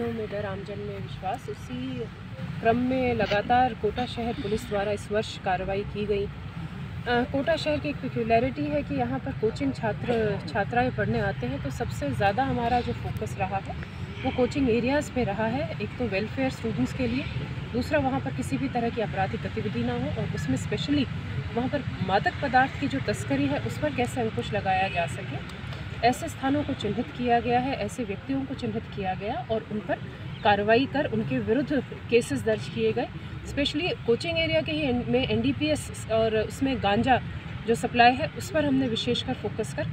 अपराधियों में डर, आमजन में विश्वास, उसी क्रम में लगातार कोटा शहर पुलिस द्वारा इस वर्ष कार्रवाई की गई। कोटा शहर की एक पेक्युलरिटी है कि यहाँ पर कोचिंग छात्राएं पढ़ने आते हैं, तो सबसे ज़्यादा हमारा जो फोकस रहा है वो कोचिंग एरियाज़ पे रहा है। एक तो वेलफेयर स्टूडेंट्स के लिए, दूसरा वहाँ पर किसी भी तरह की आपराधिक गतिविधि ना हो, और उसमें स्पेशली वहाँ पर मादक पदार्थ की जो तस्करी है उस पर कैसे अंकुश लगाया जा सके, ऐसे स्थानों को चिन्हित किया गया है, ऐसे व्यक्तियों को चिन्हित किया गया और उन पर कार्रवाई कर उनके विरुद्ध केसेस दर्ज किए गए। स्पेशली कोचिंग एरिया के ही में NDPS और उसमें गांजा जो सप्लाई है उस पर हमने विशेषकर फोकस कर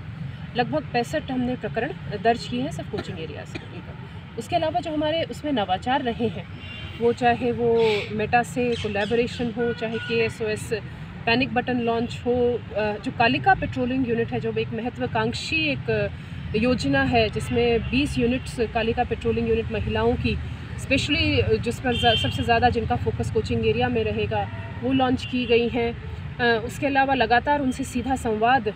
लगभग 65 हमने प्रकरण दर्ज किए हैं सिर्फ कोचिंग एरिया से लेकर। उसके अलावा जो हमारे उसमें नवाचार रहे हैं, वो चाहे वो मेटा से कोलैबोरेशन हो, चाहे KSOS पैनिक बटन लॉन्च हो, जो कालिका पेट्रोलिंग यूनिट है जो एक महत्वाकांक्षी एक योजना है जिसमें 20 यूनिट्स कालिका पेट्रोलिंग यूनिट महिलाओं की स्पेशली जिस पर सबसे ज़्यादा जिनका फोकस कोचिंग एरिया में रहेगा वो लॉन्च की गई हैं। उसके अलावा लगातार उनसे सीधा संवाद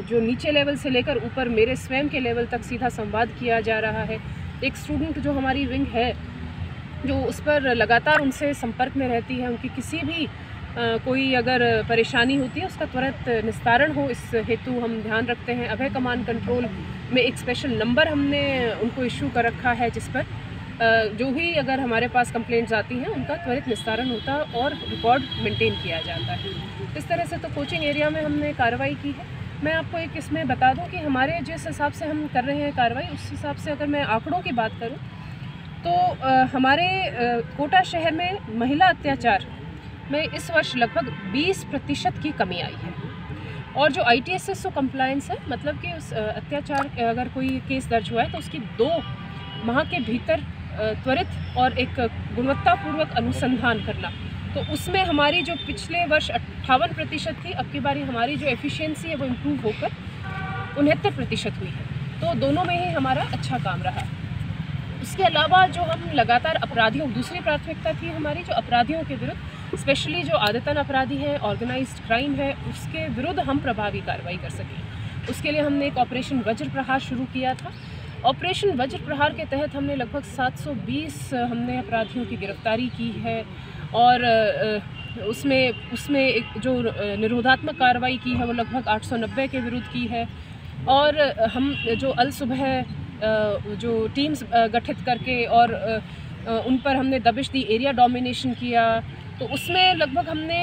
जो नीचे लेवल से लेकर ऊपर मेरे स्वयं के लेवल तक सीधा संवाद किया जा रहा है। एक स्टूडेंट जो हमारी विंग है जो उस पर लगातार उनसे संपर्क में रहती है, उनकी किसी भी कोई अगर परेशानी होती है उसका त्वरित निस्तारण हो, इस हेतु हम ध्यान रखते हैं। अभय कमांड कंट्रोल में एक स्पेशल नंबर हमने उनको इशू कर रखा है जिस पर जो भी अगर हमारे पास कंप्लेंट्स आती हैं उनका त्वरित निस्तारण होता है और रिकॉर्ड मेंटेन किया जाता है। इस तरह से तो कोचिंग एरिया में हमने कार्रवाई की है। मैं आपको एक इसमें बता दूं कि हमारे जिस हिसाब से हम कर रहे हैं कार्रवाई, उस हिसाब से अगर मैं आंकड़ों की बात करूं तो हमारे कोटा शहर में महिला अत्याचार में इस वर्ष लगभग 20% की कमी आई है। और जो ITSSO कंप्लायंस है, मतलब कि उस अत्याचार अगर कोई केस दर्ज हुआ है तो उसकी 2 माह के भीतर त्वरित और एक गुणवत्तापूर्वक अनुसंधान करना, तो उसमें हमारी जो पिछले वर्ष 58% थी, अब की बारी हमारी जो एफिशिएंसी है वो इम्प्रूव होकर 69% हुई है। तो दोनों में ही हमारा अच्छा काम रहा। उसके अलावा जो हम लगातार अपराधियों, दूसरी प्राथमिकता थी हमारी जो अपराधियों के विरुद्ध, स्पेशली जो आदतन अपराधी हैं, ऑर्गेनाइज्ड क्राइम है, उसके विरुद्ध हम प्रभावी कार्रवाई कर सकें। उसके लिए हमने एक ऑपरेशन वज्र प्रहार शुरू किया था। ऑपरेशन वज्र प्रहार के तहत हमने लगभग 720 हमने अपराधियों की गिरफ्तारी की है और उसमें एक जो निरोधात्मक कार्रवाई की है वो लगभग 890 के विरुद्ध की है। और हम जो अल सुबह जो टीम्स गठित करके और उन पर हमने दबिश दी, एरिया डोमिनेशन किया, तो उसमें लगभग हमने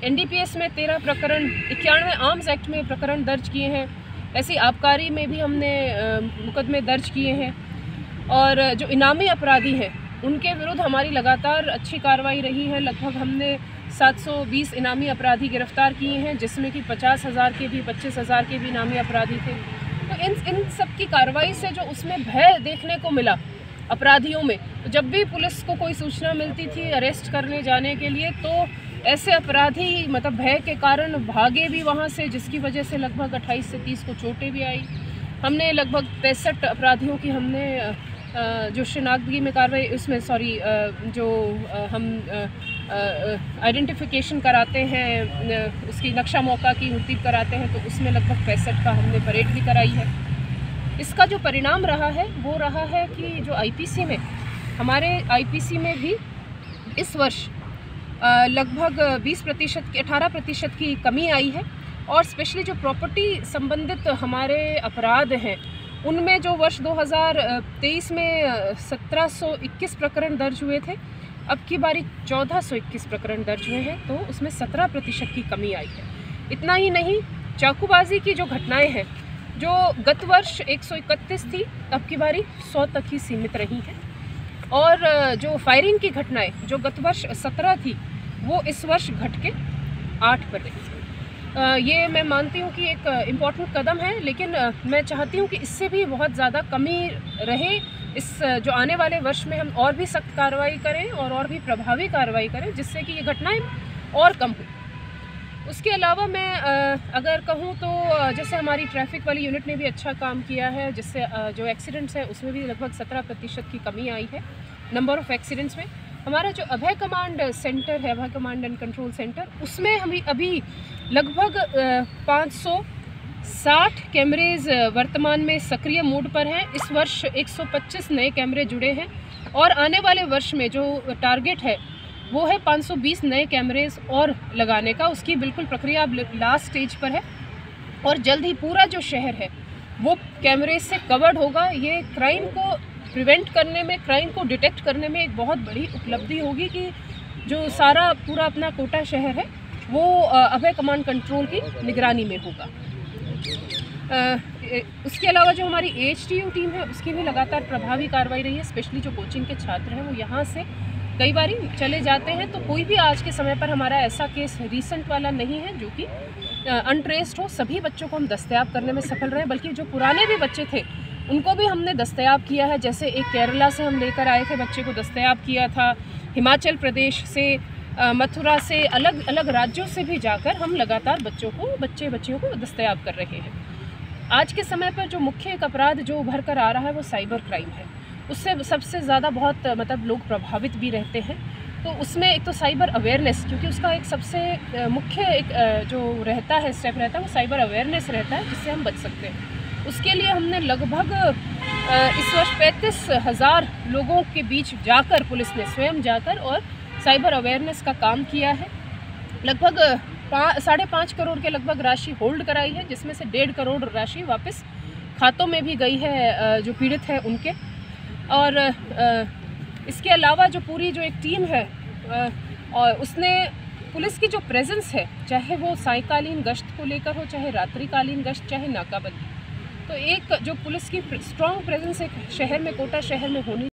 NDPS में 13 प्रकरण, 91 आर्म्स एक्ट में प्रकरण दर्ज किए हैं। ऐसी आबकारी में भी हमने मुकदमे दर्ज किए हैं। और जो इनामी अपराधी हैं उनके विरुद्ध हमारी लगातार अच्छी कार्रवाई रही है। लगभग हमने 720 इनामी अपराधी गिरफ्तार किए हैं, जिसमें कि 50,000 के भी, 25,000 के भी इनामी अपराधी थे। तो इन सब की कार्रवाई से जो उसमें भय देखने को मिला अपराधियों में, तो जब भी पुलिस को कोई सूचना मिलती थी अरेस्ट करने जाने के लिए, तो ऐसे अपराधी मतलब भय के कारण भागे भी वहाँ से, जिसकी वजह से लगभग 28 से 30 को चोटें भी आई। हमने लगभग 65 अपराधियों की हमने जो शिनाख्तगी में कार्रवाई, उसमें जो हम आइडेंटिफिकेशन कराते हैं, उसकी नक्शा मौका की तरतीब कराते हैं, तो उसमें लगभग 65 का हमने परेड भी कराई है। इसका जो परिणाम रहा है वो रहा है कि जो IPC में, हमारे IPC में भी इस वर्ष लगभग 20% 18% की कमी आई है। और स्पेशली जो प्रॉपर्टी संबंधित हमारे अपराध हैं उनमें जो वर्ष 2023 में 1721 प्रकरण दर्ज हुए थे, अब की बारी 1421 प्रकरण दर्ज हुए हैं, तो उसमें 17% की कमी आई है। इतना ही नहीं, चाकूबाजी की जो घटनाएं हैं जो गत वर्ष 131 थी, अब की बारी 100 तक ही सीमित रही हैं। और जो फायरिंग की घटनाएं जो गत वर्ष 17 थी वो इस वर्ष घट के 8 पर रही। ये मैं मानती हूँ कि एक इम्पॉर्टेंट कदम है, लेकिन मैं चाहती हूँ कि इससे भी बहुत ज़्यादा कमी रहे। इस जो आने वाले वर्ष में हम और भी सख्त कार्रवाई करें और भी प्रभावी कार्रवाई करें, जिससे कि ये घटनाएं और कम हो। उसके अलावा मैं अगर कहूँ तो जैसे हमारी ट्रैफिक वाली यूनिट ने भी अच्छा काम किया है, जिससे जो एक्सीडेंट्स हैं उसमें भी लगभग 17% की कमी आई है नंबर ऑफ़ एक्सीडेंट्स में। हमारा जो अभय कमांड सेंटर है, अभय कमांड एंड कंट्रोल सेंटर, उसमें हम अभी लगभग 60 कैमरेज वर्तमान में सक्रिय मोड पर हैं। इस वर्ष 125 नए कैमरे जुड़े हैं और आने वाले वर्ष में जो टारगेट है वो है 520 नए कैमरेज और लगाने का। उसकी बिल्कुल प्रक्रिया अब लास्ट स्टेज पर है और जल्द ही पूरा जो शहर है वो कैमरेज से कवर्ड होगा। ये क्राइम को प्रिवेंट करने में, क्राइम को डिटेक्ट करने में एक बहुत बड़ी उपलब्धि होगी कि जो सारा पूरा अपना कोटा शहर है वो अभय कमांड कंट्रोल की निगरानी में होगा। उसके अलावा जो हमारी AHTU टीम है उसकी भी लगातार प्रभावी कार्रवाई रही है। स्पेशली जो कोचिंग के छात्र हैं वो यहाँ से कई बार चले जाते हैं, तो कोई भी आज के समय पर हमारा ऐसा केस रीसेंट वाला नहीं है जो कि अनट्रेस्ड हो। सभी बच्चों को हम दस्तयाब करने में सफल रहे, बल्कि जो पुराने भी बच्चे थे उनको भी हमने दस्तयाब किया है। जैसे एक केरला से हम लेकर आए थे बच्चे को दस्तयाब किया था, हिमाचल प्रदेश से, मथुरा से, अलग अलग राज्यों से भी जाकर हम लगातार बच्चियों को दस्तयाब कर रहे हैं। आज के समय पर जो मुख्य एक अपराध जो उभर कर आ रहा है वो साइबर क्राइम है। उससे सबसे ज़्यादा बहुत लोग प्रभावित भी रहते हैं। तो उसमें एक तो साइबर अवेयरनेस, क्योंकि उसका एक सबसे मुख्य एक जो रहता है स्टेप रहता है वो साइबर अवेयरनेस रहता है, जिससे हम बच सकते हैं। उसके लिए हमने लगभग इस वर्ष 35,000 लोगों के बीच जाकर, पुलिस ने स्वयं जाकर और साइबर अवेयरनेस का काम किया है। लगभग 5.5 करोड़ के लगभग राशि होल्ड कराई है, जिसमें से 1.5 करोड़ राशि वापस खातों में भी गई है जो पीड़ित हैं उनके। और इसके अलावा जो पूरी जो एक टीम है और उसने पुलिस की जो प्रेजेंस है, चाहे वो सायंकालीन गश्त को लेकर हो, चाहे रात्रिकालीन गश्त, चाहे नाकाबंदी, तो एक जो पुलिस की स्ट्रॉन्ग प्रेजेंस एक शहर में, कोटा शहर में होनी